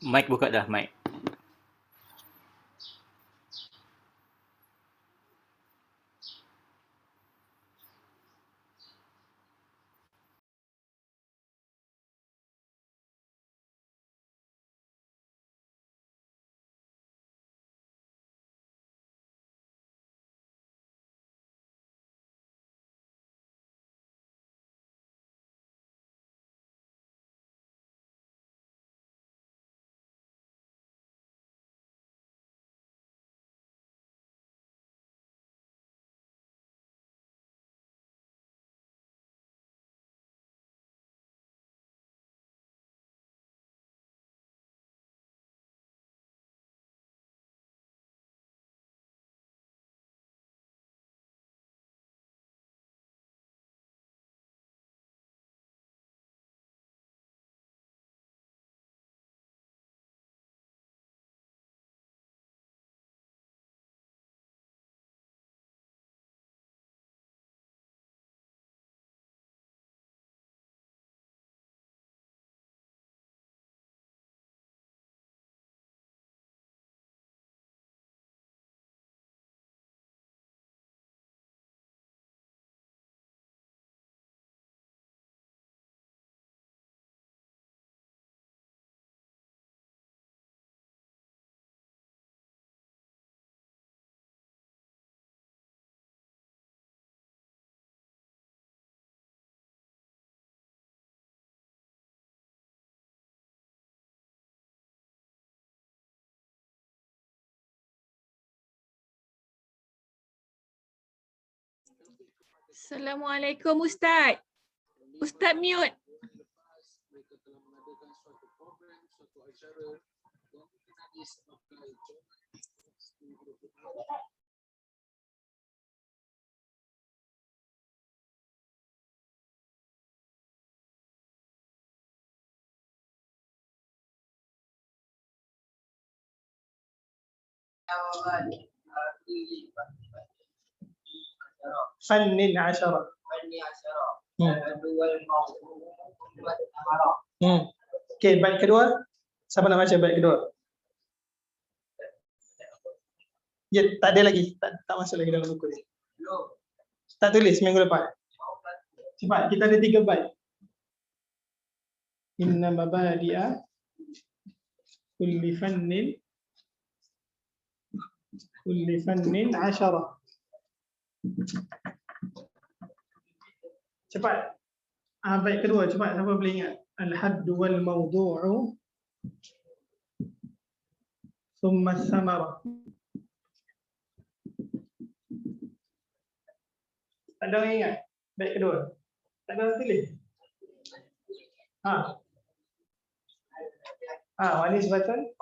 Mic buka dah, mic. Assalamualaikum Ustaz. Ustaz mute. Fannin asyara. Okey, bait kedua. Siapa nak baca bait kedua? Ya, tak ada lagi. Tak masuk lagi dalam buku ni. Tak tulis minggu lepas. Cepat, kita ada 3 bait. Inna mabadi'a kulli fannin asyara. Cepat. Bait kedua, cepat. Siapa boleh ingat? Al-hadd wal mawdu'u thumma as-samara. Tak ada orang ingat? Bait kedua. Tak ada orang tulis. Wa nisbatun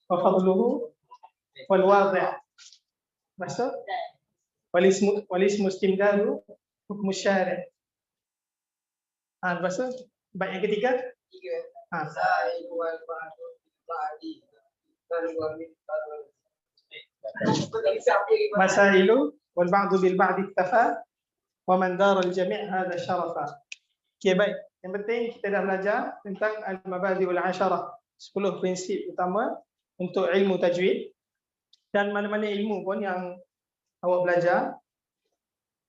wa fadluhu wal wadi'. Maksud? Walis mustimdalu hukum syari'. Maksud? Bait yang ketiga? Masailu wal ba'du bil ba'di iktafa wa man dara al jami' hadha syarafa. Okey, baik. Yang penting kita dah belajar tentang al-mabadi wal asyarah, 10 prinsip utama untuk ilmu tajwid. Dan mana-mana ilmu pun yang awak belajar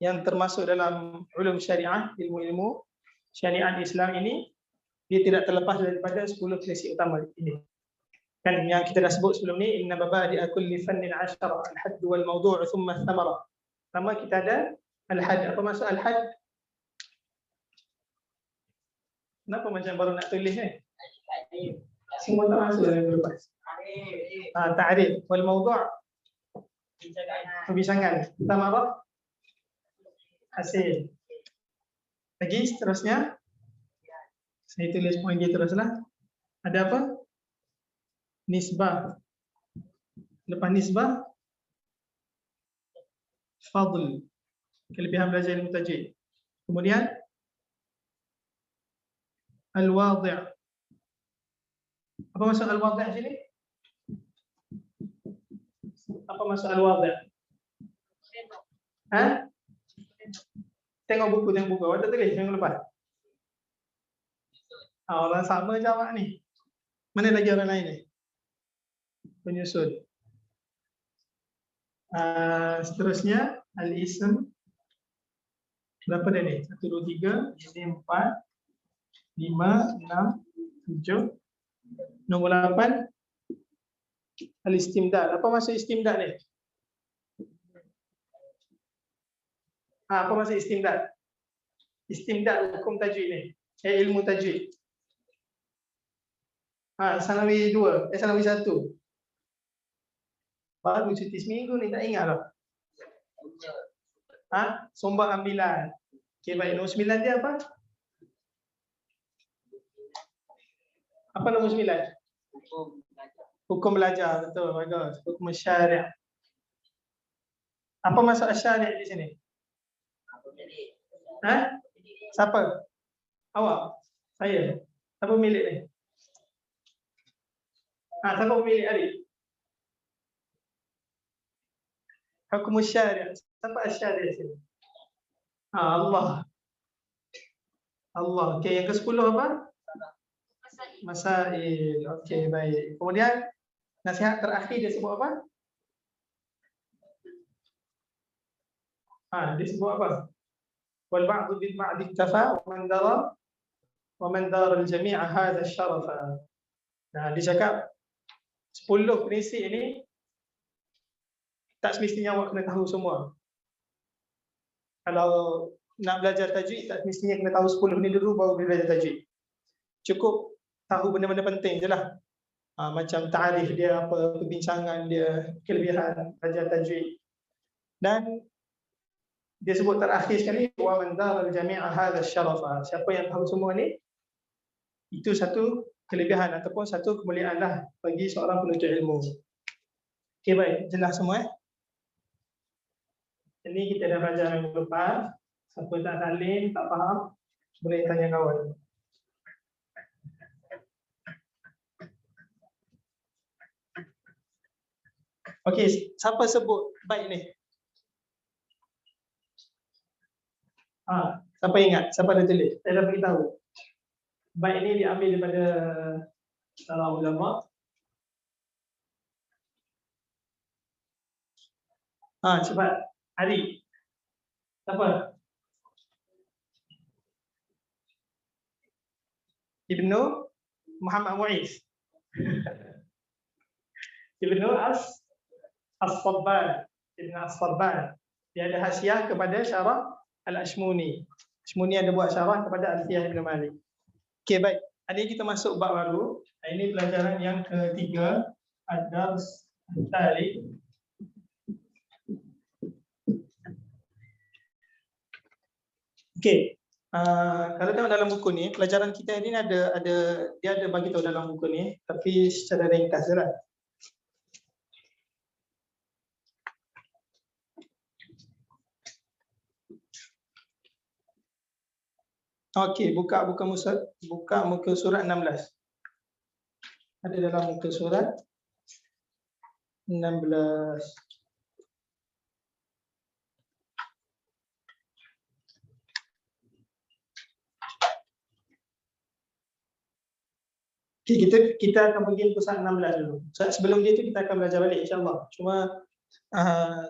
yang termasuk dalam ulum syariah, ilmu-ilmu syariat Islam ini, dia tidak terlepas daripada 10 prinsip utama ini. Kan yang kita dah sebut sebelum ni, inna mabadi'a kulli fannin asyara, al-hadd wal mawdu' thumma ath-thamara. Pertama kita ada al-hadd. Apa maksud al-hadd? Kenapa macam baru nak tulis ni? Semua tak masuk dalam lepas. Ta'rif wal mawdu' perbincangan. Thamara hasil. Lagi seterusnya saya tulis poin dia teruslah. Ada apa? Nisbah. Lepas nisbah fadl, kelebihan belajar ilmu tajwid. Kemudian al-wadi'. Apa maksud al-wadi' sini? Apa maksud al-wadi'? Tengok buku. Awak dah tulis minggu lepas. Orang sama jawab ni. Mana lagi orang lain ni? Penyusun. Seterusnya al-ism. Berapa dah ni? 1, 2, 3. Ini 4, 5, 6, 7. Nombor 8. Al-istimdad. Apa maksud istimdad ni? Apa maksud istimdad? Istimdad hukum tajwid ni. Ilmu tajwid. Sanawi 2, Sanawi 1. Baru cuti seminggu ni, tak ingat lah. Sumber ambilan. Okey, baik. Nombor 9 dia apa? Apa nombor 9? Hukum belajar. Betul, bagus. Hukum syariah. Apa maksud syariah di sini? Siapa? Awak? Saya? Siapa pemilik ni? Siapa pemilik Arif? Hukum syariah. Siapa syariah di sini? Allah. Allah. Okey, yang ke-10 apa? Masail. Okey, baik. Kemudian nasihat terakhir dia sebut apa? Dia sebut apa? Wal ba'du bil ba'di iktafa wa man dara al-jami'a hadha syarafa. Dia cakap 10 prinsip ini tak semestinya awak kena tahu semua. Kalau nak belajar tajwid, tak semestinya kena tahu 10 ni dulu baru boleh belajar tajwid. Cukup tahu benda-benda penting je lah. Macam ta'arif dia apa, perbincangan dia, kelebihan belajar tajwid. Dan dia sebut terakhir sekali, wa man dara al-jami'a hadha syarafa. Siapa yang tahu semua ni, itu satu kelebihan ataupun satu kemuliaan lah bagi seorang penuntut ilmu. Okey, baik. Jelas semua? Ini kita dah belajar yang lepas. Siapa tak salin, tak faham, boleh tanya kawan. Okey, siapa sebut baik ni? Siapa ingat? Siapa dah tulis? Saya dah beritahu. Baik ni diambil daripada para ulama. Cepat. Ari. Siapa? Ibnu Muhammad Muiz. Ibnu As-Sabban. Ibnu As-Sabban. Dia ada hasiah kepada syarah Al-Ashmuni. Ashmuni ada buat syarah kepada Alfiyah Ibn Malik. Okey, baik. Hari ini kita masuk bab baru. Ini pelajaran yang ketiga. Ad-Dars Tali. Okey. Kalau tengok dalam buku ni, pelajaran kita ini dia ada bagi tahu dalam buku ni, tapi secara ringkas jelah. Okey, buka muka surat 16. Ada dalam muka surat 16. Okay, kita akan pergi muka surat 16 dulu. Sebelum dia tu kita akan belajar balik insya-Allah. Cuma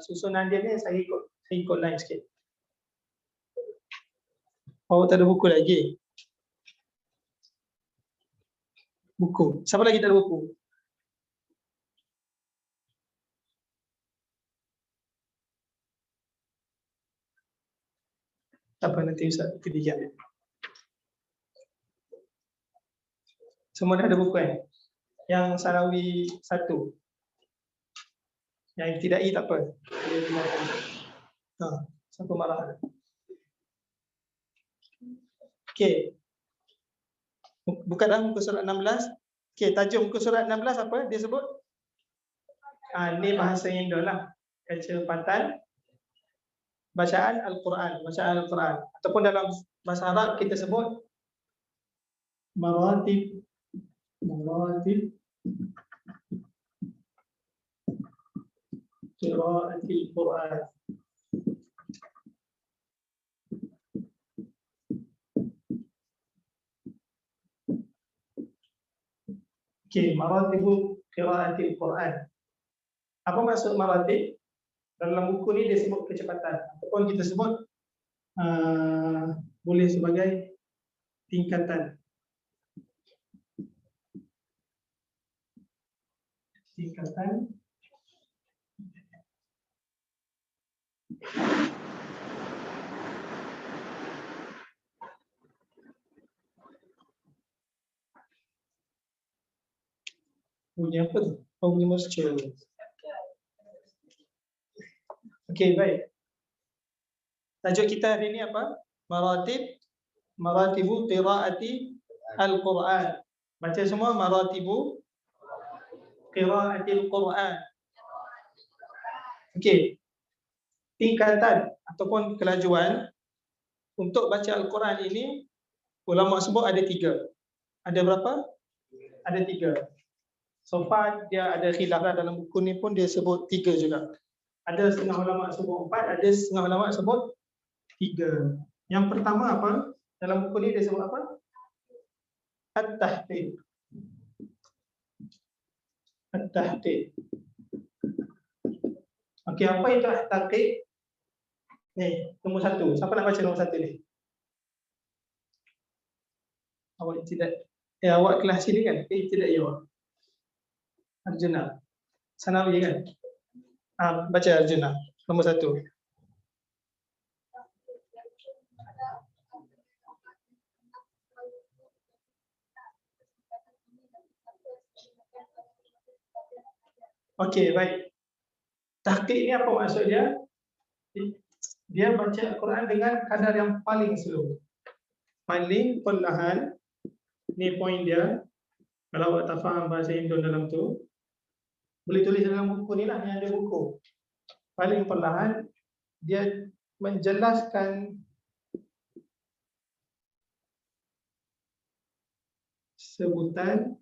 susunan dia ni saya ikut line sikit. Tak ada buku lagi. Buku. Siapa lagi tak ada buku? Apa nanti Ustaz ketiga. Semua dah ada buku kan? Yang Sanawi 1. Yang tidak tak apa. Siapa marah? Okey. Buka dalam muka surat 16. Okey, tajuk muka surat 16 apa dia sebut? Ni bahasa Indo lah. Kecepatan bacaan Al-Quran, ataupun dalam bahasa Arab kita sebut maratib qiraatil Quran. Okey, maratibu qiraatil Quran. Apa maksud maratib? Dalam buku ni dia sebut kecepatan ataupun kita sebut boleh sebagai tingkatan. Tingkatan bunyi apa tu? Oh, bunyi mercu. Okey, baik. Tajuk kita hari ini apa? Maratibu qiraati al-Quran. Baca semua maratibu qiraatil Quran. Okey. Tingkatan ataupun kelajuan untuk baca Al-Quran ini ulama sebut ada 3. Ada berapa? Ada 3. So far dia ada khilaf dalam buku ni pun dia sebut 3 juga. Ada setengah ulama sebut 4, ada setengah ulama sebut 3. Yang pertama apa? Dalam buku ni dia sebut apa? At-tahqiq. At-tahqiq. Okey, apa itu at-tahqiq? Ni, nombor 1. Siapa nak baca nombor 1 ni? Awak tidak. Awak kelas sini kan? Tidak ya awak. Arjuna. Sanawi kan? Baca Arjuna. Nombor 1. Okey, baik. Tahqiq ni apa maksud dia? Dia baca Al-Quran dengan kadar yang paling slow. Paling perlahan. Ni poin dia. Kalau awak tak faham bahasa Indon dalam tu, boleh tulis dalam buku ni lah, yang ada buku. Paling perlahan, dia menjelaskan sebutan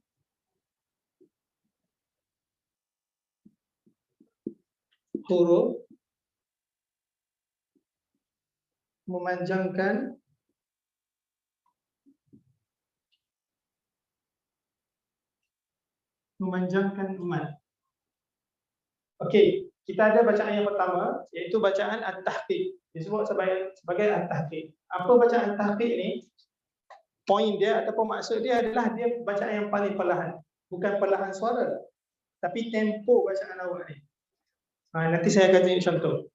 huruf, memanjangkan umat. Okey, kita ada bacaan yang pertama, iaitu bacaan at-tahqiq. Disebut sebagai at-tahqiq. Apa bacaan at-tahqiq ni? Poin dia ataupun maksud dia adalah dia bacaan yang paling perlahan. Bukan perlahan suara, tapi tempo bacaan awak ni. Nanti saya akan tunjuk contoh.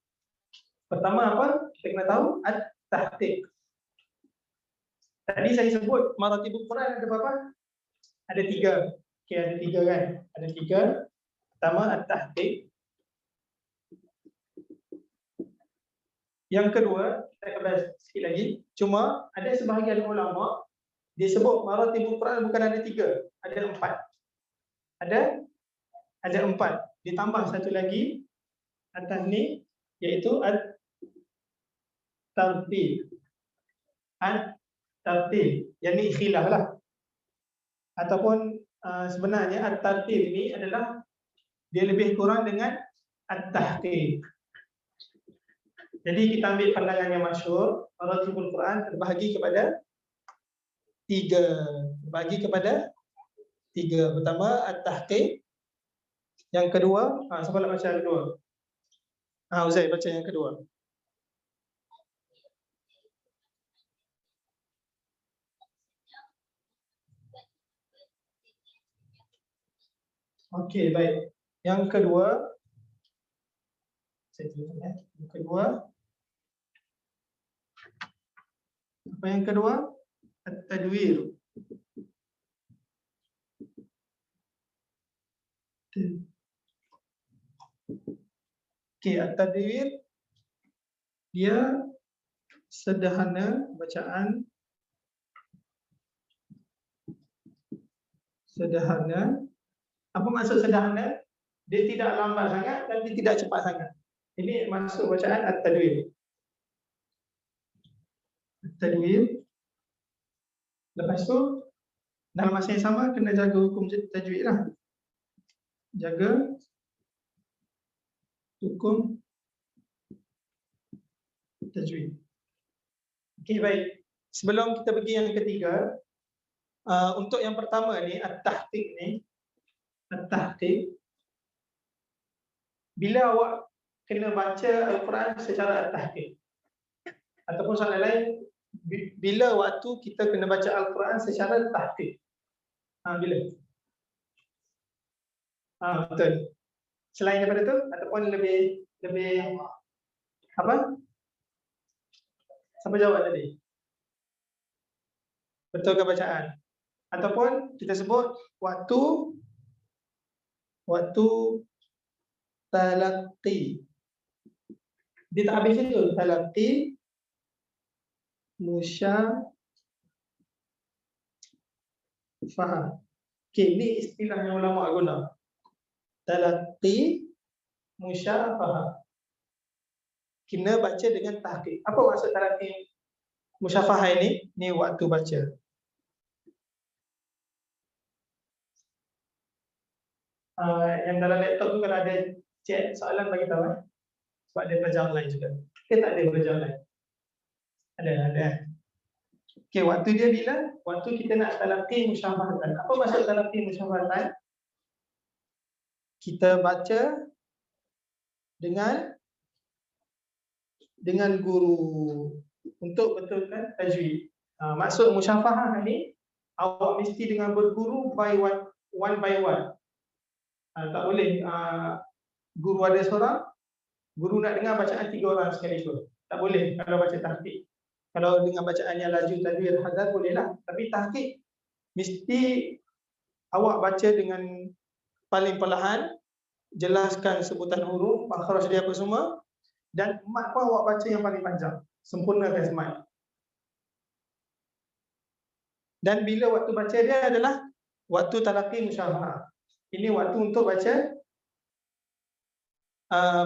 Pertama apa? Kita kena tahu at-tahqiq. Tadi saya sebut maratibul Quran ada berapa? Ada 3. Okey, ada 3 kan? Ada 3. Pertama at-tahqiq. Yang kedua, kita akan bahas sikit lagi. Cuma ada sebahagian ulama dia sebut maratibul Quran bukan ada 3, ada 4. Ada 4. Ditambah satu lagi atas ni, iaitu at-tartil. At-tartil. Yang ni khilaf lah. Ataupun sebenarnya at-tartil ni adalah dia lebih kurang dengan at-tahqiq. Jadi kita ambil pandangan yang masyhur, maratibul Quran terbahagi kepada 3. Terbahagi kepada 3. Pertama at-tahqiq. Yang kedua, siapa nak baca yang kedua? Uzair baca yang kedua. Okey, baik. Yang kedua, saya tulis ya. Yang kedua, apa yang kedua? At-tadwir. Okey, at-tadwir dia sederhana bacaan, sederhana. Apa maksud sederhana? Dia tidak lambat sangat dan dia tidak cepat sangat. Ini maksud bacaan at-tadwir. At-tadwir. Lepas tu dalam masa yang sama kena jaga hukum tajwid lah. Jaga hukum tajwid. Okey, baik. Sebelum kita pergi yang ketiga, untuk yang pertama ni at-tahqiq ni, at-tahqiq, bila awak kena baca Al-Quran secara at-tahqiq, ataupun soalan lain, bila waktu kita kena baca Al-Quran secara tahqiq? Bila? Betul. Selain daripada itu, ataupun lebih apa? Siapa jawab tadi? Betulkah bacaan? Ataupun kita sebut waktu talaqqi. Dia tak habis itu, talaqqi musyafahah. Okey, ini istilah yang ulama guna. Talaqqi musyafahah. Kena baca dengan tahqiq. Apa maksud talaqqi musyafahah ini? Ini waktu baca. Yang dalam laptop tu kalau ada chat soalan bagi tahu sebab dia belajar online juga. Kita tak ada belajar online. Ada. Okey, waktu dia bila? Waktu kita nak talaqqi musyafahatan. Apa maksud talaqqi musyafahatan? Kita baca dengan guru untuk betulkan tajwid. Maksud musyafahah ni, awak mesti dengan berguru one by one. Tak boleh guru ada seorang, guru nak dengar bacaan 3 orang sekaligus. Tak boleh kalau baca tahqiq. Kalau dengan bacaan yang laju tadi hadar bolehlah. Tapi tahqiq mesti awak baca dengan paling perlahan, jelaskan sebutan huruf, makhraj dia apa semua, dan mat pun awak baca yang paling panjang, sempurnakan semat. Dan bila waktu baca dia adalah waktu talaqqi musyafahah. Ini waktu untuk baca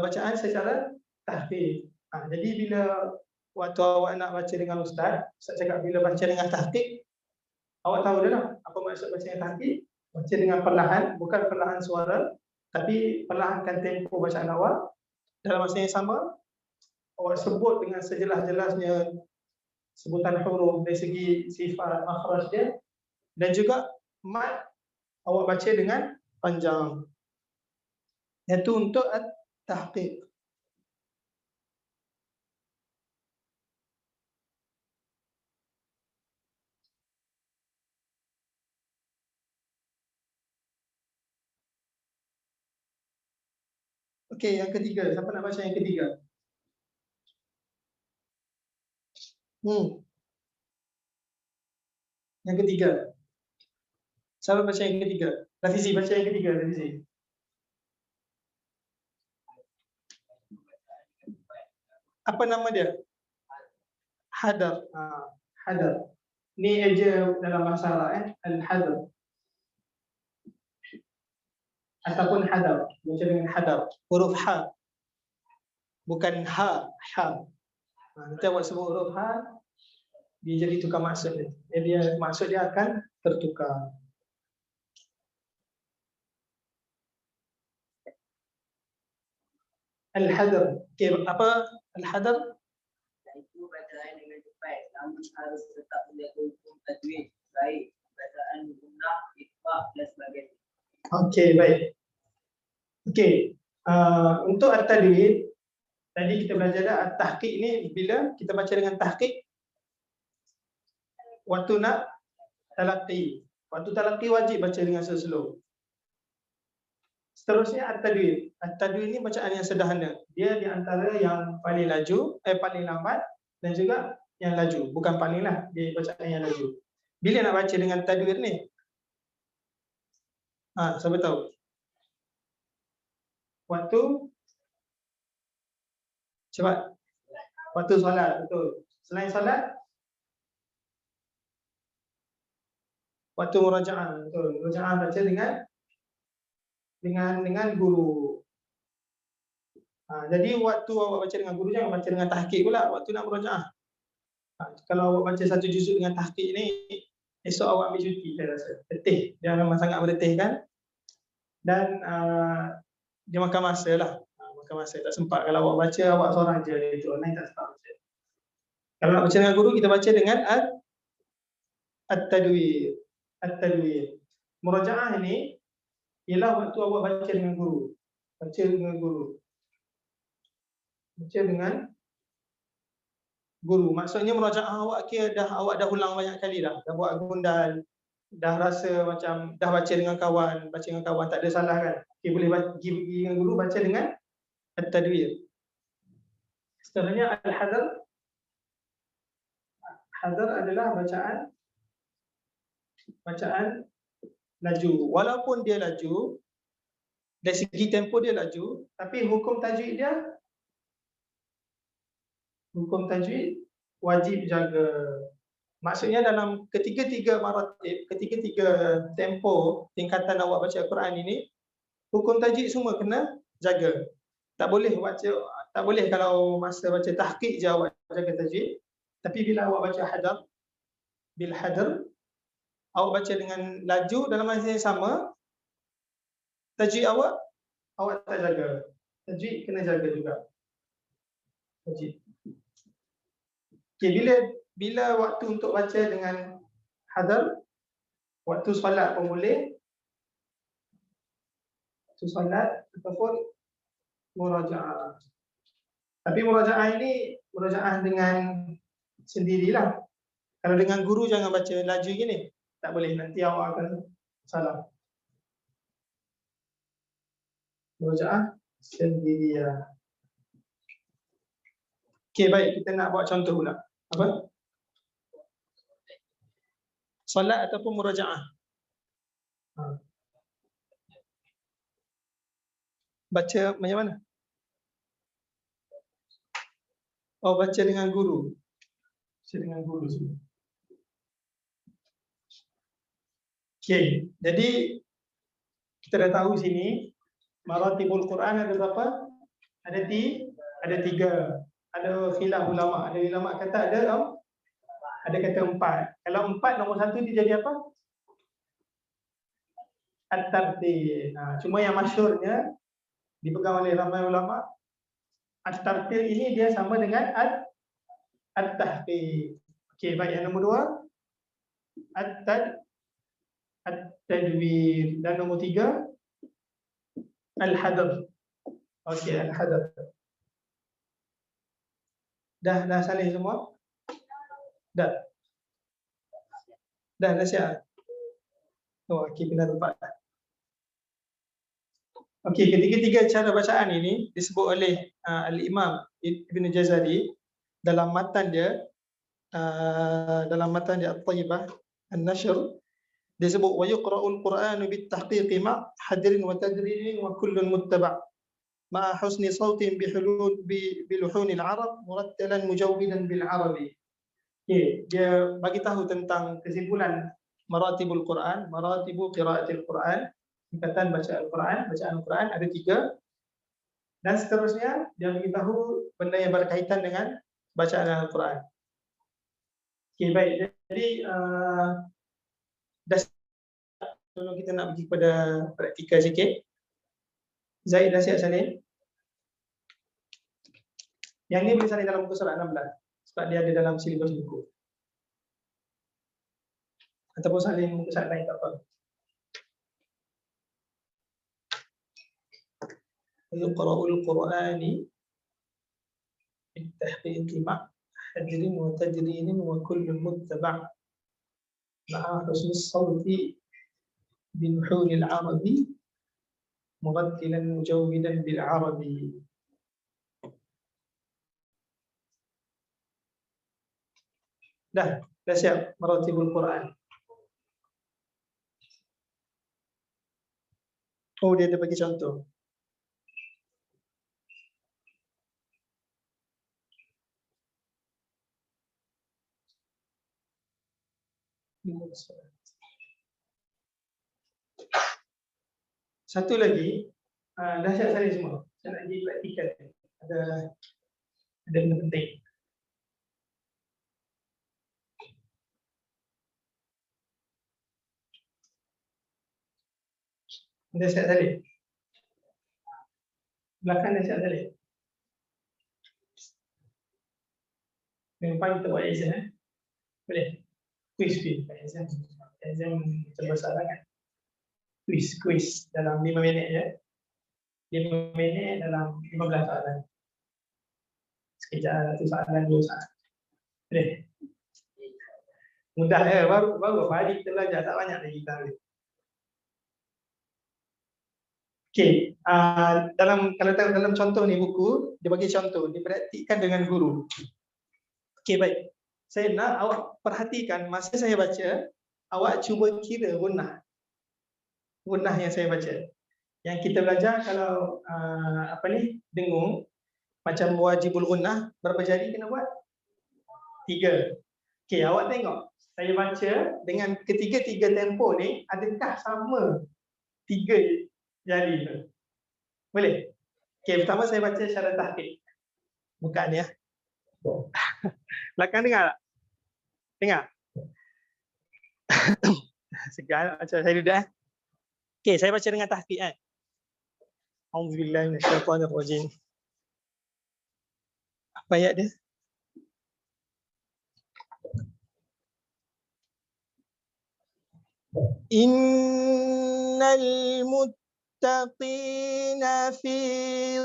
bacaan secara tahqiq. Jadi bila waktu awak nak baca dengan ustaz cakap bila baca dengan tahqiq, awak tahu dah lah apa maksud baca dengan tahqiq. Baca dengan perlahan, bukan perlahan suara, tapi perlahankan tempo bacaan awak. Dalam masa yang sama, awak sebut dengan sejelas-jelasnya sebutan huruf dari segi sifat makhraj dia, dan juga mat awak baca dengan panjang. Itu untuk tahqiq. Okey, yang ketiga. Siapa nak baca yang ketiga? Yang ketiga. Siapa baca yang ketiga? Rafizi baca yang ketiga, Rafizi. Apa nama dia? Hadar. Hadar. Ni aja dalam bahasa Arab al-hadar. Ataupun hadar, baca dengan hadar. Huruf ha. Bukan ha. Nanti awak sebut huruf ha, dia jadi tukar maksud dia. Maksud dia akan tertukar. Al-hadar. Okey, apa al-hadar? Iaitu bacaan dengan cepat, namun harus tetap menjaga hukum tajwid, baik bacaan gunnah, ikhfa dan sebagainya. Okey, baik. Okey, untuk at-tajwid tadi kita belajar dah. At-tahqiq ni bila kita baca dengan tahqiq, waktu nak talaqqi. Waktu talaqqi wajib baca dengan slow. Seterusnya at-tajwid. At-tajwid ni bacaan yang sederhana. Dia di antara yang paling laju, paling lambat dan juga yang laju. Bukan paling lah, dia bacaan yang laju. Bila nak baca dengan tajwid ni? Siapa tahu? Waktu cepat. Waktu solat, betul. Selain solat, waktu murajaah, betul. Murajaah baca dengan guru. Jadi waktu awak baca dengan guru, jangan baca dengan tahqiq pula waktu nak murajaah. Kalau awak baca satu juzuk dengan tahqiq ni, esok awak ambil cuti, saya rasa. Letih, dia memang sangat meletih kan. Dan dia makan masa lah. Makan masa, tak sempat. Kalau awak baca, awak seorang je, itu online tak sempat baca. Kalau nak baca dengan guru, kita baca dengan at-tajwid. At-tajwid. Murajaah ini ialah waktu awak baca dengan guru. Baca dengan guru. Baca dengan guru. Maksudnya merajaah awak kira awak dah ulang banyak kali dah. Dah buat gundal, dah rasa macam dah baca dengan kawan, tak ada salah kan. Okay, boleh pergi dengan guru, baca dengan at-tadwir. Setelahnya al-hadar. Hadar adalah bacaan laju. Walaupun dia laju, dari segi tempo dia laju, tapi hukum tajwid wajib jaga. Maksudnya dalam ketiga-tiga maratib, ketiga-tiga tempo tingkatan awak baca Al-Quran ini, hukum tajwid semua kena jaga. Tak boleh kalau masa baca tahqiq je awak jaga tajwid. Tapi bila awak baca hadar, awak baca dengan laju dalam masa yang sama, tajwid awak tak jaga. Tajwid kena jaga juga. Tajwid. Okay, bila waktu untuk baca dengan hadar, waktu solat pun boleh. Waktu solat ataupun murajaah. Tapi murajaah ini murajaah dengan sendirilah. Kalau dengan guru jangan baca laju gini. Tak boleh, nanti awak akan salah. Murajaah sendiri ya. Okey, baik, kita nak buat contoh pula. Apa? Solat ataupun murajaah. Baca macam mana? Oh, baca dengan guru. Baca dengan guru semua. Okey, jadi kita dah tahu sini maratibul Quran ada berapa? Ada 3. Ada khilaf ulama. Ada ulama kata ada kata 4. Kalau 4 nombor 1 dia jadi apa? At-tartil. Cuma yang masyhurnya dipegang oleh ramai ulama, at-tartil ini dia sama dengan at-tahqiq. Okey, baik, yang nombor 2 at-tadwir, dan nombor 3 al-hadar. Okey, al-hadar. Dah salih semua? Dah siap. Oh, okey, kena tempat. Okey, ketiga-tiga cara bacaan ini disebut oleh Al-Imam Ibn Jazari dalam matan dia At-Tayyibah An-Nashr. Dia sebut wa yuqra'ul Qur'anu bit-tahqiq ma' hadrin wa tadrin wa kullun muttaba' ma husni sautin biluhunil Arab murattalan mujawwidan bil Arabi. Okey, dia bagi tahu tentang kesimpulan maratibul Quran, maratibu qiraatil Quran, tingkatan bacaan Al-Quran ada 3. Dan seterusnya dia bagi tahu benda yang berkaitan dengan bacaan Al-Quran. Okey, baik. Jadi kalau kita nak pergi pada praktikal sikit. Zaid dah siap salin? Yang ni boleh salin dalam muka surat 16 sebab dia ada dalam silibus buku. Ataupun salin muka surat lain tak apa. Yuqra'ul Qur'ani bit-tahqiq ma' hadrin wa tadrin wa kullun muttaba' ma'a husni sauti biluhunil Arabi murattilan mujawwidan bil Arabi. Dah siap maratibul Quran. Oh, dia ada bagi contoh. Satu lagi, dah siap salin semua. Saya nak pergi praktikal. Ada benda penting. Dah siap salin. Belakang dah siap salin. Memang kita buat exam. Boleh? Quiz exam. Exam serba salah kan? Kuis dalam 5 minit ya. 5 minit dalam 15 soalan. Sekejap, 1 soalan, 2 soalan. Boleh? Mudah ya, baru berapa hari kita belajar, tak banyak lagi kita ambil. Okey, kalau tengok dalam contoh ni buku, dia bagi contoh, dipraktikkan dengan guru. Okey, baik. Saya nak awak perhatikan masa saya baca, awak cuba kira gunnah yang saya baca. Yang kita belajar kalau dengung macam wajibul gunnah, berapa jari kena buat? 3. Okey, awak tengok. Saya baca dengan ketiga-tiga tempo ni, adakah sama 3 jari tu? Boleh? Okey, pertama saya baca syarat tahqiq. Buka ni ya. Belakang dengar tak? Dengar? Segar macam saya duduk eh. Okey, saya baca dengan tahqiq kan. Auzubillahi minasyaitonirrajim. Apa ayat dia? Innal muttaqina fi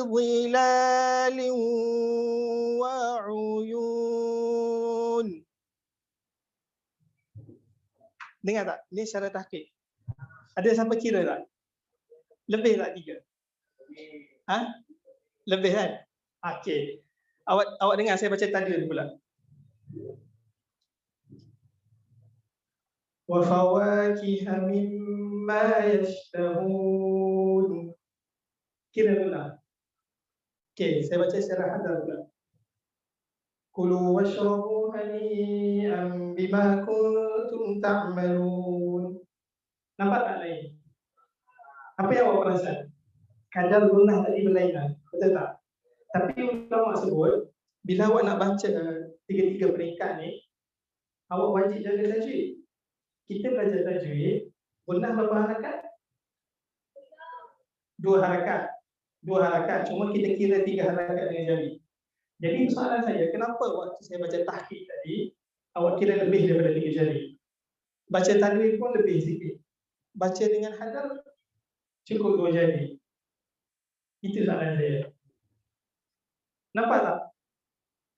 dhilalin wa 'uyun. Dengar tak? Ini syarat tahqiq. Ada siapa kira tak? Lebih tak 3? Lebih kan? Okey. Awak dengar saya baca tanda pula. Wa fawakiha mimma yashtahun. Kira pula. Okey, saya baca secara hadal pula. Kulu washrabu hani'an bima kuntum ta'malun. Nampak tak lain? Apa yang awak perasan? Kadar gunnah tadi berlainan, betul tak? Tapi ulama sebut, bila awak nak baca tiga-tiga peringkat ni, awak wajib jaga tajwid. Kita belajar tajwid, gunnah berapa harakat? 2 harakat. 2 harakat, cuma kita kira 3 harakat dengan jari. Jadi soalan saya, kenapa waktu saya baca tahqiq tadi, awak kira lebih daripada 3 jari? Baca tajwid pun lebih sikit. Baca dengan hadal, cukup 2 jari. Itu soalan saya. Nampak tak?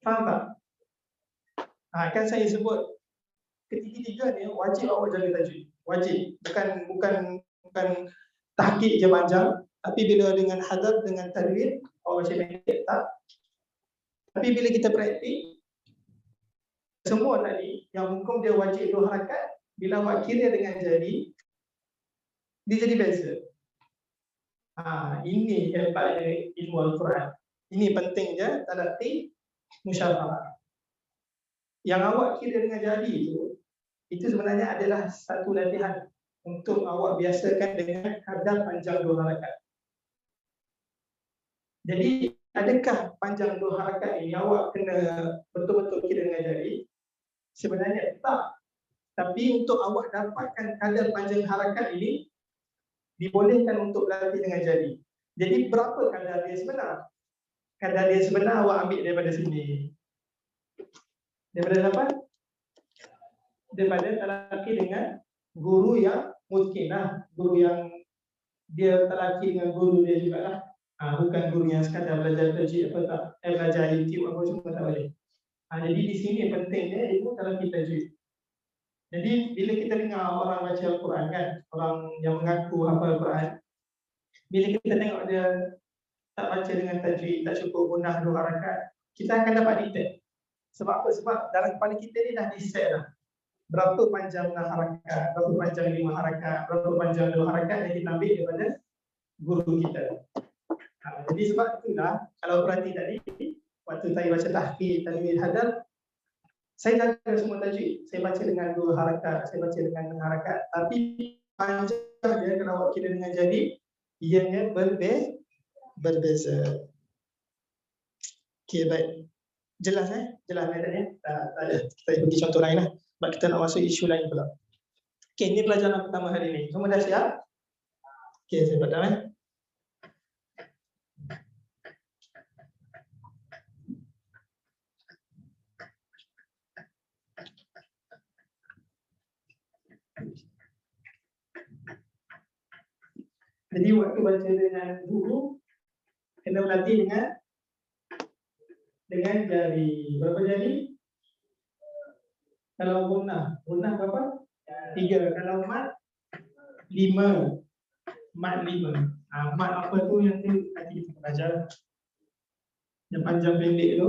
Faham tak? Kan saya sebut ketiga-tiga ni wajib awak jaga tajwid. Wajib. Bukan tahqiq je panjang, tapi bila dengan hadal dengan tajwid awak baca pendek tak. Tapi bila kita praktik semua tadi yang hukum dia wajib 2 harakat, bila awak kira dengan jari dia jadi beza. Ini hebatnya ilmu Al-Quran. Ini pentingnya talaqqi musyafarah. Yang awak kira dengan jari itu sebenarnya adalah satu latihan untuk awak biasakan dengan kadar panjang 2 harakat. Jadi, adakah panjang 2 harakat ini awak kena betul-betul kira dengan jari? Sebenarnya tak. Tapi untuk awak dapatkan kadar panjang harakat ini, dibolehkan untuk berlatih dengan jari. Jadi berapa kadar dia sebenar? Kadar dia sebenar awak ambil daripada sini. Daripada apa? Daripada talaqi dengan guru yang mungkinlah, guru yang dia talaqi dengan guru dia jugalah. Bukan guru yang sekadar belajar tajwid apa tak, belajar YouTube apa semua tak boleh. Jadi di sini pentingnya ilmu talaqi tajwid. Jadi bila kita dengar orang baca Al-Quran kan, orang yang mengaku hafal Al-Quran, bila kita tengok dia tak baca dengan tajwid, tak cukup gunnah 2 harakat, kita akan dapat detect. Sebab apa? Sebab dalam kepala kita ni dah di-set dah. Berapa panjang 6 harakat, berapa panjang 5 harakat, berapa panjang 2 harakat yang kita ambil daripada guru kita. Jadi sebab itulah, kalau perhati tadi, waktu saya baca tahqiq, tajwid hadal, saya jaga semua tajwid. Saya baca dengan 2 harakat, saya baca dengan 6 harakat. Tapi panjang dia kalau awak kira dengan jari, ianya berbeza. Okey, baik. Jelas Jelas tadi. Kita bagi contoh lain lah. Sebab kita nak masuk isu lain pula. Okey, ini pelajaran pertama hari ini. Semua dah siap? Okey, saya padam Jadi waktu baca dengan guru kena berlatih dengan jari. Berapa jari? Kalau gunah berapa? 3. Kalau mat 5. Mat 5. Mat apa tu yang nanti kita belajar. Yang panjang pendek tu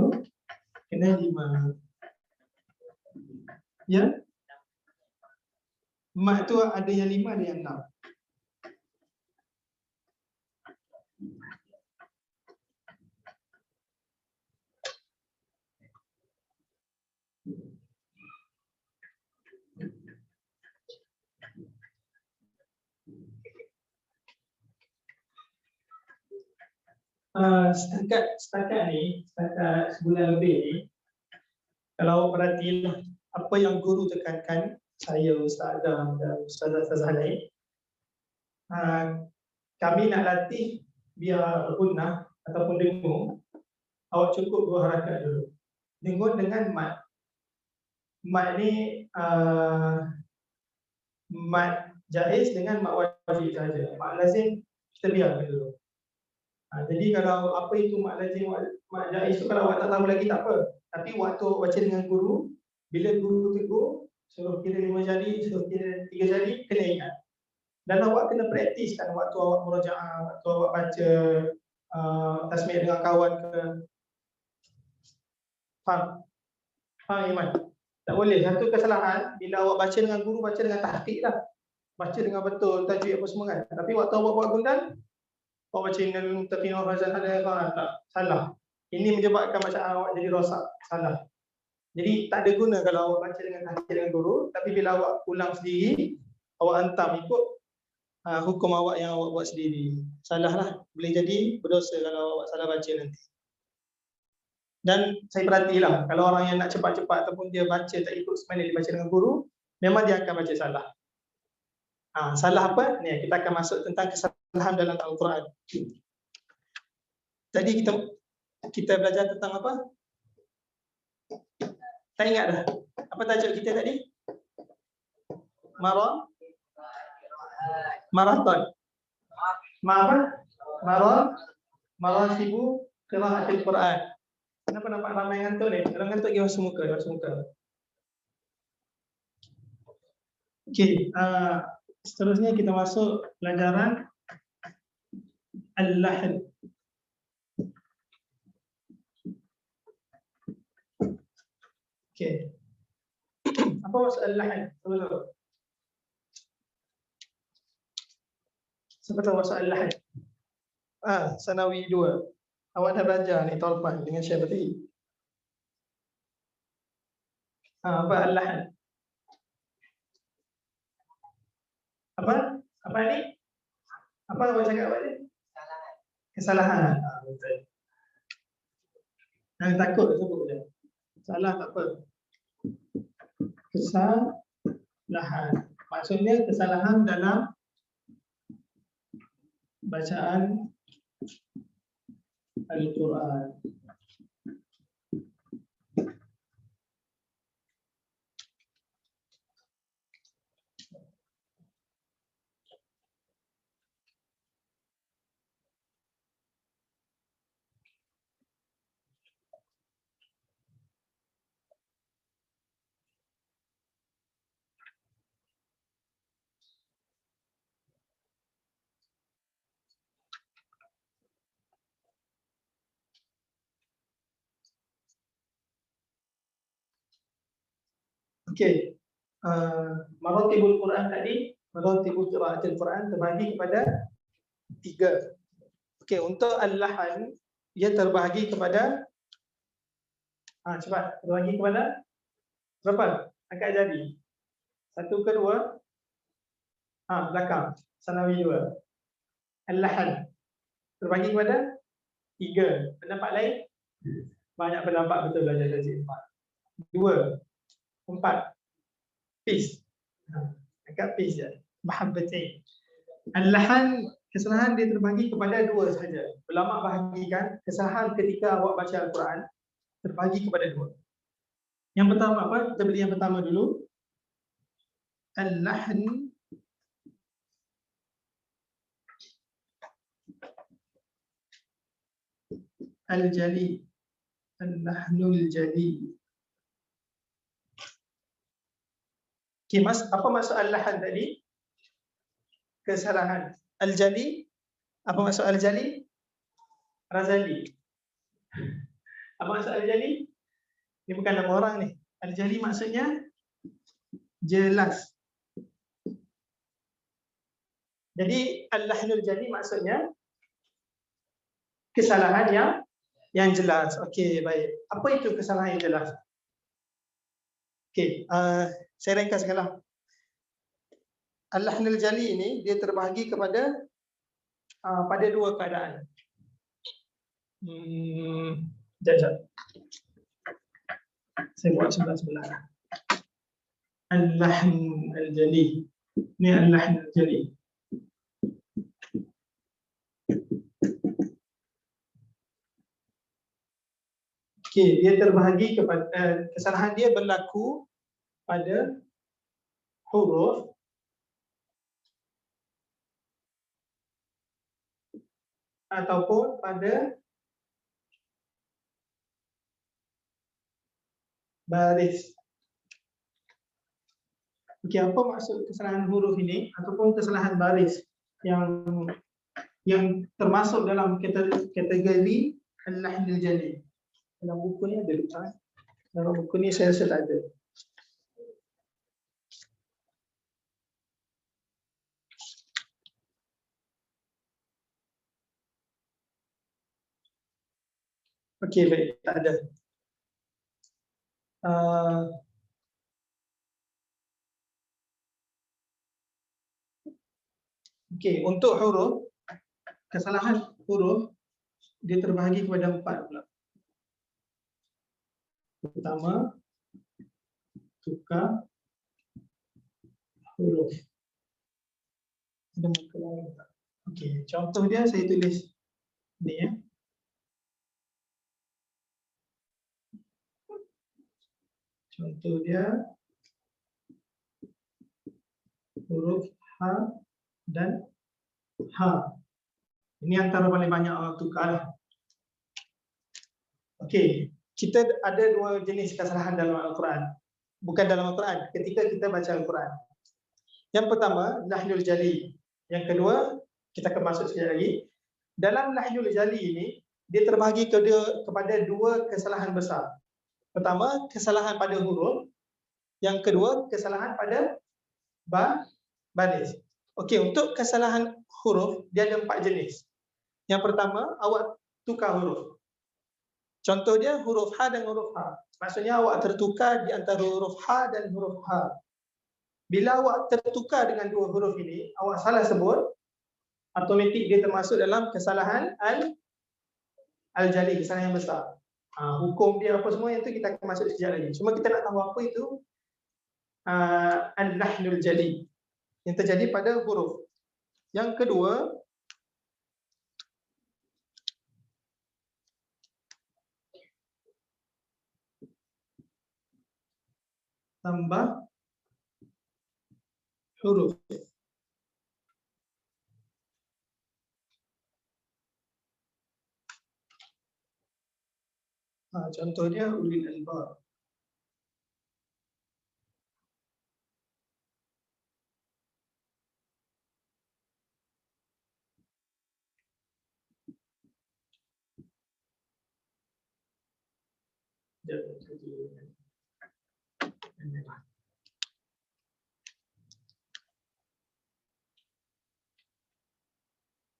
kena 5. Ya? Mat tu ada yang 5, ada yang 6. Setakat sebulan lebih ni, kalau perhatilah apa yang guru tekankan, saya, Ustaz Adam dan Ustazah lain, kami nak latih biar gunah ataupun dengung, awak cukup 2 harakat dulu. Dengung dengan mat. Mat ni mat jaiz dengan mat wajib saja. Mat lazim kita biarkan dulu. Jadi kalau apa itu mat lazim, mat jaiz tu kalau awak tak tahu lagi tak apa. Tapi waktu baca dengan guru, bila guru tegur, suruh kira 5 jari, suruh kira 3 jari, kena ingat. Dan awak kena praktiskan waktu awak murajaah, waktu awak baca tasmiyah dengan kawan ke. Faham? Faham Iman? Tak boleh. Satu kesalahan, bila awak baca dengan guru, baca dengan tahqiq lah. Baca dengan betul, tajwid apa semua kan. Tapi waktu awak buat gundan, awak baca dengan muttaqin wa fazan ada tak? Salah. Ini menyebabkan bacaan awak jadi rosak. Salah. Jadi tak ada guna kalau awak baca dengan tahqiq dengan guru, tapi bila awak ulang sendiri, awak hantam ikut hukum awak yang awak buat sendiri. Salah lah. Boleh jadi berdosa kalau awak salah baca nanti. Dan saya perhatilah, kalau orang yang nak cepat-cepat ataupun dia baca tak ikut semana dia baca dengan guru, memang dia akan baca salah. Salah apa? Ni kita akan masuk tentang kesalahan dalam Al-Quran. Tadi kita belajar tentang apa? Tak ingat dah. Apa tajuk kita tadi? Marathon. Marasibu qiraatil Quran. Kenapa nampak ramai ngantuk ni? Kalau ngantuk dia masuk muka, Okey, seterusnya kita masuk pelajaran Al-Lahn. Okey. Apa maksud Al-Lahn? Siapa tahu maksud Al-Lahn? Sanawi 2. Awak dah belajar ni Tolpan dengan Syekh tadi. Apa Al-Lahn? Apa ni? Apa awak cakap apa ni? Kesalahan. Betul. Jangan takut sebut je. Salah tak apa. Kesalahan. Maksudnya kesalahan dalam bacaan Al-Quran. Okey. Maratibul Quran tadi, maratibul qiraatil Quran terbahagi kepada 3. Okey, untuk Al-Lahn ia terbahagi kepada cepat, terbahagi kepada berapa? Angkat jari. 1 ke 2? Belakang. Sanawi 2. Al-Lahn terbahagi kepada 3. Pendapat lain? Banyak pendapat, betul belajar tajwid 4. 2, 4. Peace. Agak peace je. Mahabbatin. Al-Lahn, kesalahan dia terbahagi kepada 2 sahaja. Ulama bahagikan kesalahan ketika awak baca Al-Quran terbahagi kepada 2. Yang pertama apa? Kita beli yang pertama dulu. Al-Lahn al-jali. Al-lahnul jali. Okay, apa maksud al-lahan tadi? Kesalahan. Al-jali, apa maksud al-jali? Razali. Apa maksud al-jali? Ini bukan nama orang ni. Al-jali maksudnya jelas. Jadi al-lahnul jali maksudnya kesalahan yang jelas. Okey, baik. Apa itu kesalahan yang jelas? Okey, saya ringkaskanlah. Al-lahnul jali ini dia terbahagi kepada pada dua keadaan. Sekejap. Saya buat sebelah-sebelah. Al-lahn al-jali. Ini al-lahn al-jali. Okey, dia terbahagi kepada kesalahan dia berlaku pada huruf ataupun pada baris. Okey, apa maksud kesalahan huruf ini ataupun kesalahan baris yang termasuk dalam kategori al-lahn al-jali? Dalam buku ni ada lupa. Dalam buku ni saya rasa tak ada. Okey, baik, tak ada. Okey, untuk huruf, kesalahan huruf dia terbahagi kepada 4 pula. Pertama, tukar huruf. Ada muka lain tak? Okey, contoh dia saya tulis ni ya. Contoh dia huruf ha dan ha. Ini antara paling banyak orang tukar. Okey, kita ada dua jenis kesalahan dalam Al-Quran. Bukan dalam Al-Quran, ketika kita baca Al-Quran. Yang pertama, lahnul jali. Yang kedua, kita akan masuk sekejap lagi. Dalam lahnul jali ini, dia terbahagi kepada dua kesalahan besar. Pertama, kesalahan pada huruf. Yang kedua, kesalahan pada baris. Okey, untuk kesalahan huruf, dia ada 4 jenis. Yang pertama, awak tukar huruf. Contoh dia huruf ha dan huruf ha. Maksudnya awak tertukar di antara huruf ha dan huruf ha. Bila awak tertukar dengan dua huruf ini, awak salah sebut, automatik dia termasuk dalam kesalahan al-jali, kesalahan yang besar. Hukum dia apa semua yang tu kita akan masuk sekejap lagi. Cuma kita nak tahu apa itu al-lahnul jali yang terjadi pada huruf. Yang kedua, tambah huruf. Contoh dia ulil albab.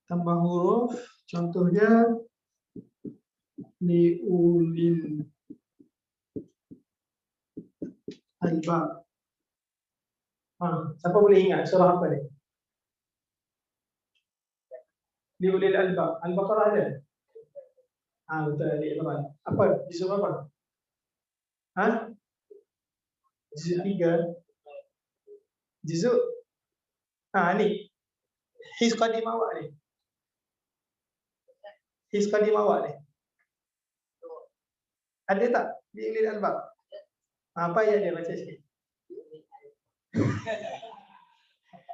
Tambah huruf, contoh dia liulil albab. Siapa boleh ingat surah apa ni? Liulil albab. Al-Baqarah ada? Betul, Ali Imran. Apa? Juzuk apa? Juzuk 3. Juzuk ni. His qadim awak ni. His qadim awak ni. Ada tak? Liulil albab. Apa ayat dia baca sikit?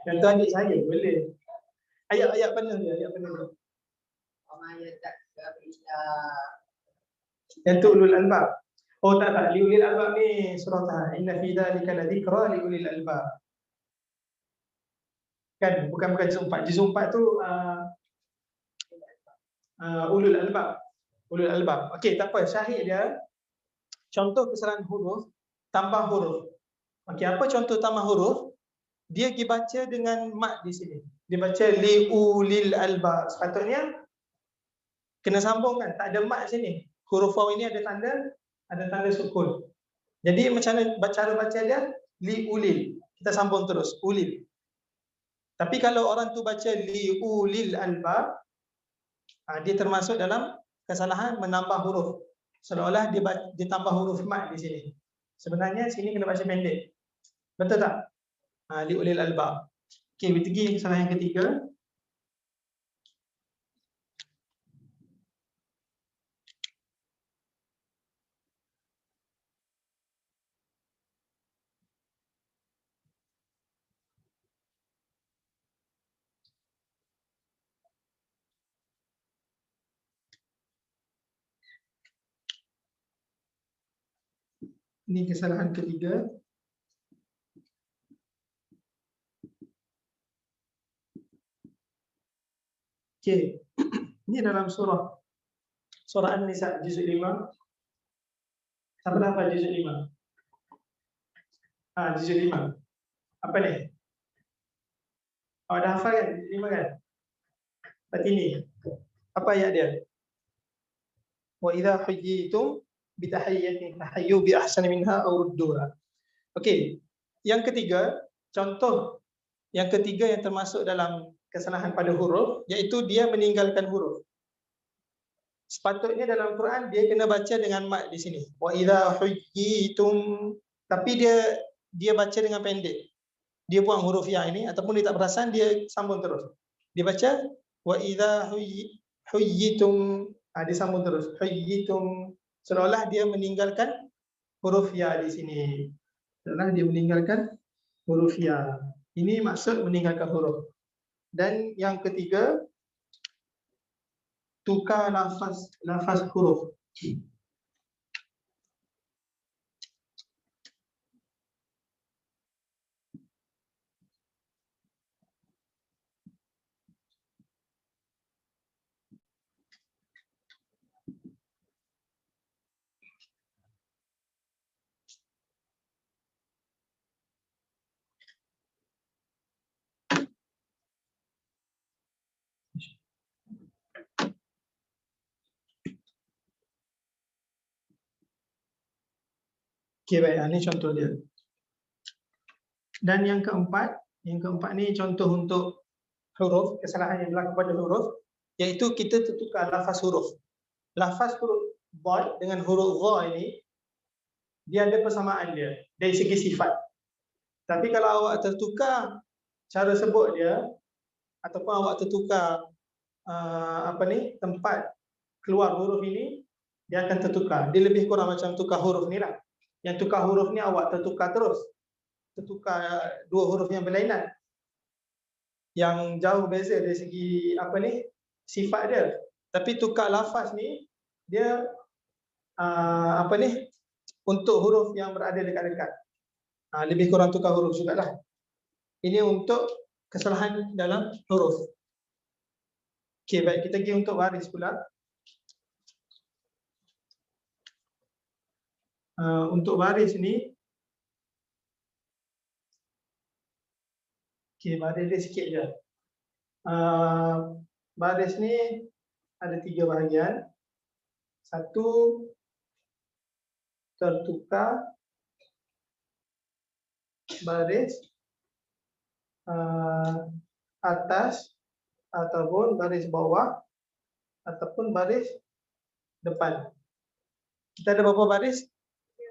Yang tu adik saya boleh. Ayat-ayat penuh dia, ayat penuh dia. Yang tu ulul albab. Oh tak, li ulil albab ni surah Taha. Inna fi dzalika ladzikra li ulil albab. Kan bukan juz 4. Juz 4 tu ulul albab. Ulul albab. Okey, tak apa. Syahid dia contoh kesalahan huruf tambah huruf. Okey, apa contoh tambah huruf? Dia dibaca dengan mat di sini. Dia baca li ulil albab. Sepatutnya kena sambung kan? Tak ada mat sini. Huruf waw ini ada tanda sukun. Jadi macam mana cara baca dia? Li ulil. Kita sambung terus, ulil. Tapi kalau orang tu baca li ulil albab, dia termasuk dalam kesalahan menambah huruf. Seolah-olah dia tambah huruf mat di sini. Sebenarnya sini kena baca pendek. Betul tak? Li ulil albab. Okey, kita pergi kesalahan yang ketiga. Ini kesalahan ketiga. Okey. Ini dalam surah An-Nisa juzuk 5. Siapa dah hafal juzuk 5? Juzuk 5. Apa ni? Dah hafal kan? Juzuk 5 kan? Berarti ni. Apa ayat dia? Wa idza huyyitum bi tahiyyatin fahayyu bi ahsani minha aw rudduha. Okey. Yang ketiga, contoh yang ketiga yang termasuk dalam kesalahan pada huruf, iaitu dia meninggalkan huruf. Sepatutnya dalam Quran dia kena baca dengan mat di sini. Wa idza huyyitum, tapi dia baca dengan pendek. Dia buang huruf ya ini ataupun dia tak perasan, dia sambung terus. Dia baca wa idza huyyitum, dia sambung terus. Huyyitum, seolah dia meninggalkan huruf ya di sini. Seolah dia meninggalkan huruf ya. Ini maksud meninggalkan huruf. Dan yang ketiga, tukar lafaz huruf. Okey, baik, ini contoh dia. Dan yang keempat ni contoh untuk huruf, kesalahan yang berlaku pada huruf, iaitu kita tertukar lafaz huruf. Lafaz huruf dad dengan huruf dha ini dia ada persamaan dia dari segi sifat. Tapi kalau awak tertukar cara sebut dia ataupun awak tertukar tempat keluar huruf ini, dia akan tertukar. Dia lebih kurang macam tukar huruf ni lah. Yang tukar huruf ni awak tertukar terus. Tertukar dua huruf yang berlainan. Yang jauh beza dari segi sifat dia. Tapi tukar lafaz ni dia untuk huruf yang berada dekat-dekat. Lebih kurang tukar huruf jugalah. Ini untuk kesalahan dalam huruf. Okey, baik, kita pergi untuk baris pula. Untuk baris ni, okey, baris dia sikit je. Baris ni ada 3 bahagian. Satu, tertukar baris atas ataupun baris bawah ataupun baris depan. Kita ada berapa baris?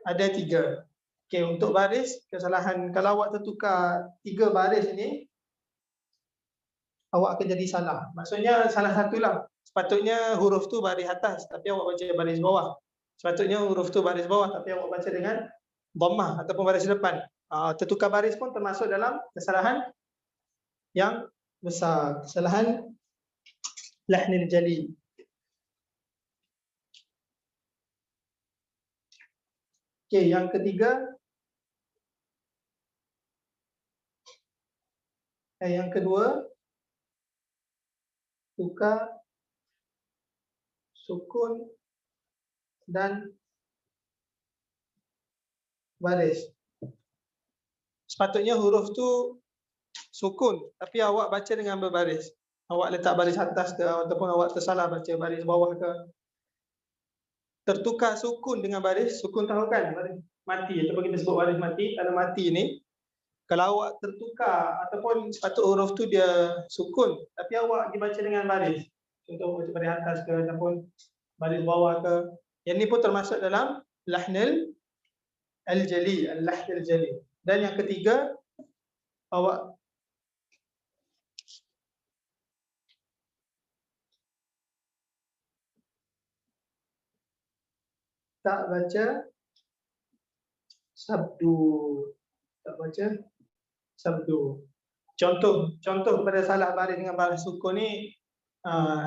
Ada 3. Okey, untuk baris, kesalahan kalau awak tertukar 3 baris ni, awak akan jadi salah. Maksudnya salah satulah. Sepatutnya huruf tu baris atas tapi awak baca baris bawah. Sepatutnya huruf tu baris bawah tapi awak baca dengan dhammah ataupun baris depan. Tertukar baris pun termasuk dalam kesalahan yang besar. Kesalahan lahnil jali. Okey, yang ketiga, yang kedua, tukar sukun dan baris. Sepatutnya huruf tu sukun, tapi awak baca dengan berbaris. Awak letak baris atas ke ataupun awak tersalah baca baris bawah ke. Tertukar sukun dengan baris, sukun tahu kan? Baris mati ataupun kita sebut baris mati. Tanda mati ni, kalau awak tertukar ataupun sepatut huruf tu dia sukun, tapi awak dibaca dengan baris. Contoh baca baris atas ke ataupun baris bawah ke. Yang ni pun termasuk dalam lahnul al-jali, al-lahn al-jali. Dan yang ketiga, awak tak baca sabdu. Tak baca sabdu. Contoh kepada salah baris dengan baris sukun ni,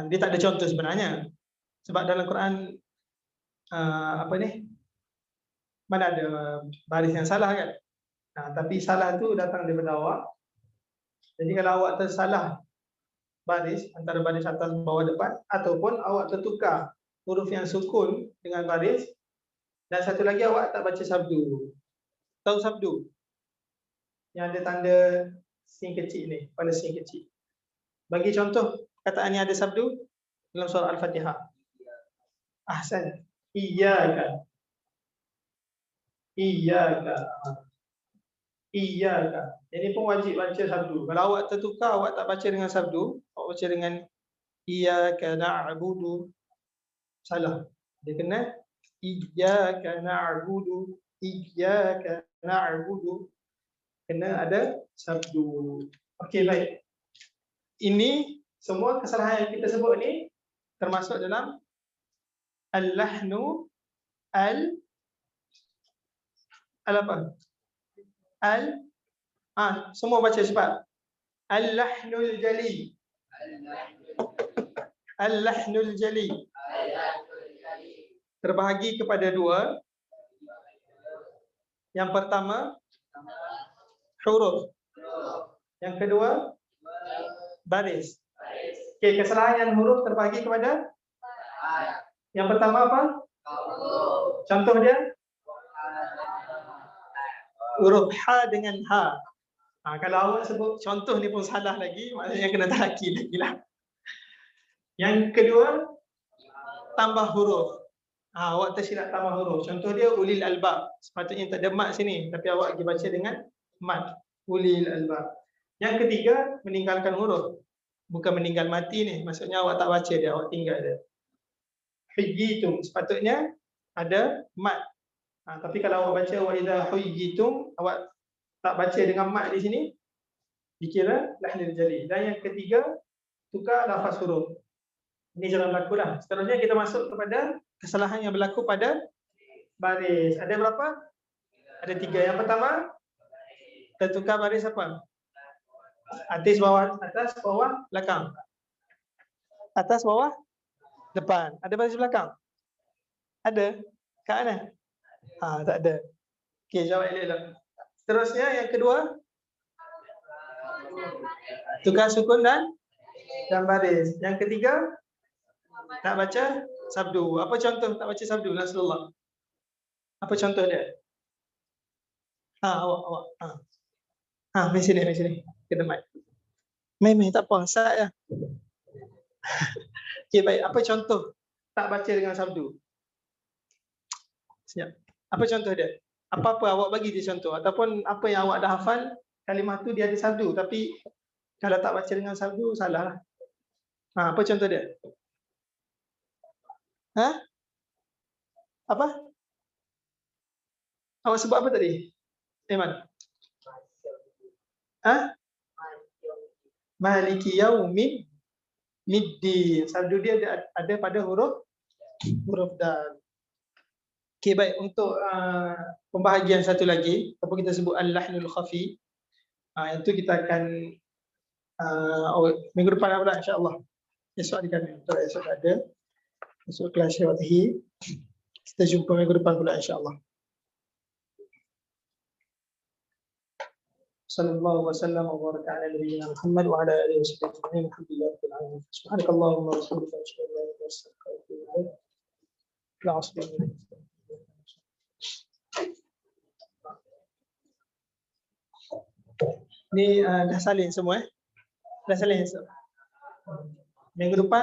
dia tak ada contoh sebenarnya. Sebab dalam Quran apa ni? Mana ada baris yang salah kan? Tapi salah tu datang daripada awak. Jadi kalau awak tersalah baris antara baris atas bawah depan ataupun awak tertukar huruf yang sukun dengan baris, dan satu lagi awak tak baca sabdu. Tahu sabdu? Yang ada tanda sin kecil ni, pada sin kecil. Bagi contoh kataan yang ada sabdu dalam surah Al-Fatihah. Ahsan. Iyyaka. Iyyaka. Iyyaka. Ini pun wajib baca sabdu. Kalau awak tertukar, awak tak baca dengan sabdu, awak baca dengan iyyaka na'budu, salah. Dia kena iyyaka na'budu, iyyaka na'budu. Kena ada sabdu. Okey, baik. Ini semua kesalahan yang kita sebut ni termasuk dalam al-lahnu apa? Semua baca cepat. Al-lahnul jali. Al-lahnul jali. Terbahagi kepada dua. Yang pertama, huruf. Yang kedua, baris. Okey, kesalahan huruf terbahagi kepada? Yang pertama apa? Contoh dia? Huruf ha dengan ha. Kalau awak sebut contoh ni pun salah lagi, maknanya kena tahaki lagi lah. Yang kedua, tambah huruf. Awak tersilap tambah huruf. Contoh dia ulil albab. Sepatutnya tak ada mat sini, tapi awak pergi baca dengan mat. Ulil albab. Yang ketiga, meninggalkan huruf. Bukan meninggal mati ni, maksudnya awak tak baca dia, awak tinggal dia. Hujjitum, sepatutnya ada mat. Tapi kalau awak baca wa idza hujjitum, awak tak baca dengan mat di sini, dikira lahnul jali. Dan yang ketiga, tukar lafaz huruf. Ini jangan berlaku lah. Seterusnya kita masuk kepada kesalahan yang berlaku pada baris. Ada berapa? Ada 3. Yang pertama, tertukar baris apa? Atas bawah, belakang. Atas bawah, depan. Ada baris belakang? Ada? Kat mana? Tak ada. Okey, jawab elok-elok. Seterusnya yang kedua, tukar sukun dan baris. Yang ketiga, tak baca sabdu. Apa contoh tak baca sabdu Rasulullah? Apa contoh dia? Awak. Mari sini. Kena mic. Mai tak apa, sat ya. Okey, baik. Apa contoh tak baca dengan sabdu? Siap. Apa contoh dia? Apa-apa awak bagi dia contoh, ataupun apa yang awak dah hafal, kalimah tu dia ada sabdu, tapi kalau tak baca dengan sabdu, salah lah. Apa contoh dia? Apa? Awak sebut apa tadi? Iman? Maliki yaumin middin. Sabdu dia ada pada huruf dal. Okey, baik. Untuk pembahagian satu lagi, apa kita sebut al-lahnul khafi, itu kita akan minggu depan pula insya-Allah. Esok ada kami. Esok ada. Esok kelas Syawatihi. Kita jumpa minggu depan pula insya-Allah. Sallallahu wasallam wa baraka ala nabiyyina Muhammad wa ala alihi wasallam. Alhamdulillah rabbil alamin. Subhanakallahumma wa bihamdika asyhadu an la ilaha illa anta astaghfiruka wa atubu ilaik. La asli. Ni dah salin semua Dah salin. Minggu depan